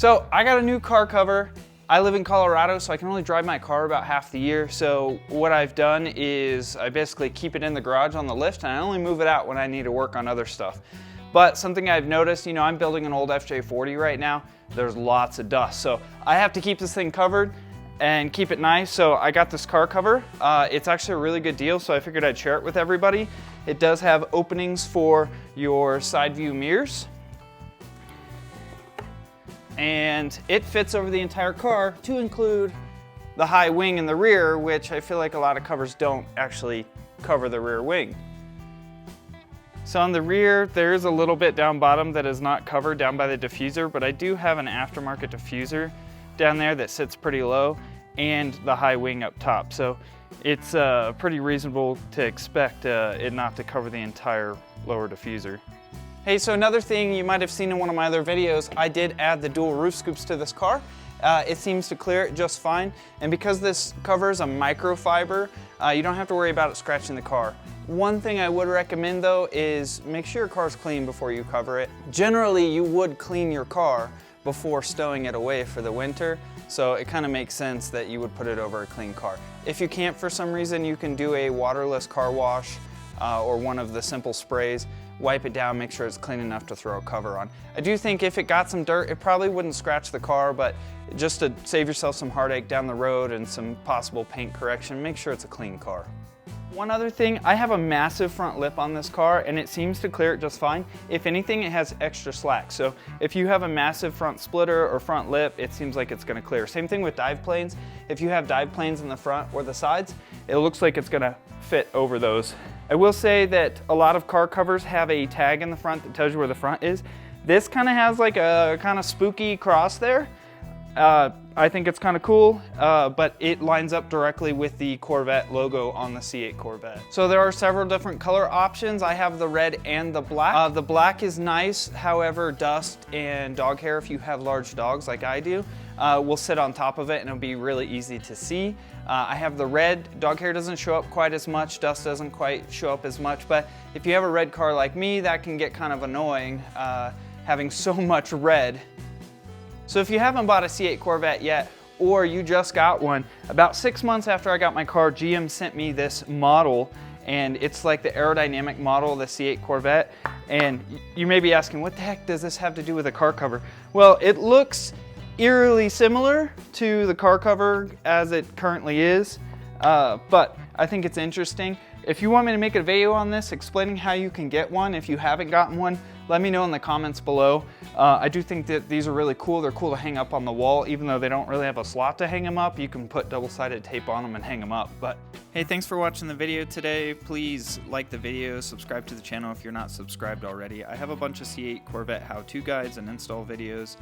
So I got a new car cover. I live in Colorado, so I can only drive my car about half the year. So what I've done is I basically keep it in the garage on the lift, and I only move it out when I need to work on other stuff. But something I've noticed, I'm building an old FJ40 right now. There's lots of dust, so I have to keep this thing covered and keep it nice. So I got this car cover. It's actually a really good deal, so I figured I'd share it with everybody. It does have openings for your side view mirrors, and it fits over the entire car to include the high wing in the rear, which I feel like a lot of covers don't actually cover the rear wing. So on the rear, there is a little bit down bottom that is not covered down by the diffuser, but I do have an aftermarket diffuser down there that sits pretty low, and the high wing up top. So it's pretty reasonable to expect it not to cover the entire lower diffuser. Hey, so another thing you might have seen in one of my other videos, I did add the dual roof scoops to this car. It seems to clear it just fine. And because this cover is a microfiber, you don't have to worry about it scratching the car. One thing I would recommend though is make sure your car's clean before you cover it. Generally, you would clean your car before stowing it away for the winter. So it kind of makes sense that you would put it over a clean car. If you can't for some reason, you can do a waterless car wash or one of the simple sprays. Wipe it down, make sure it's clean enough to throw a cover on. I do think if it got some dirt, it probably wouldn't scratch the car, but just to save yourself some heartache down the road and some possible paint correction, make sure it's a clean car. One other thing, I have a massive front lip on this car and it seems to clear it just fine. If anything, it has extra slack. So if you have a massive front splitter or front lip, it seems like it's gonna clear. Same thing with dive planes. If you have dive planes in the front or the sides, it looks like it's gonna fit over those. I will say that a lot of car covers have a tag in the front that tells you where the front is. This kind of has like a kind of spooky cross there. I think it's kind of cool, but it lines up directly with the Corvette logo on the C8 Corvette. So there are several different color options. I have the red and the black. The black is nice, however, dust and dog hair, if you have large dogs like I do, will sit on top of it and it'll be really easy to see. I have the red. Dog hair doesn't show up quite as much, dust doesn't quite show up as much, but if you have a red car like me, that can get kind of annoying, having so much red. So if you haven't bought a C8 Corvette yet, or you just got one, about 6 months after I got my car, GM sent me this model, and it's like the aerodynamic model of the C8 Corvette. And you may be asking, what the heck does this have to do with a car cover? Well, it looks eerily similar to the car cover as it currently is, but I think it's interesting. If you want me to make a video on this explaining how you can get one, if you haven't gotten one, let me know in the comments below. I do think that these are really cool. They're cool to hang up on the wall, even though they don't really have a slot to hang them up. You can put double-sided tape on them and hang them up. But hey, thanks for watching the video today. Please like the video, subscribe to the channel if you're not subscribed already. I have a bunch of C8 Corvette how-to guides and install videos.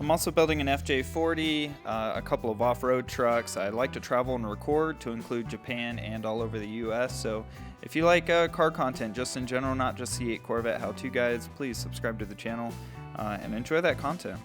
I'm also building an FJ40, a couple of off-road trucks. I like to travel and record, to include Japan and all over the US. So if you like car content just in general, not just C8 Corvette how-to guides, please subscribe to the channel and enjoy that content.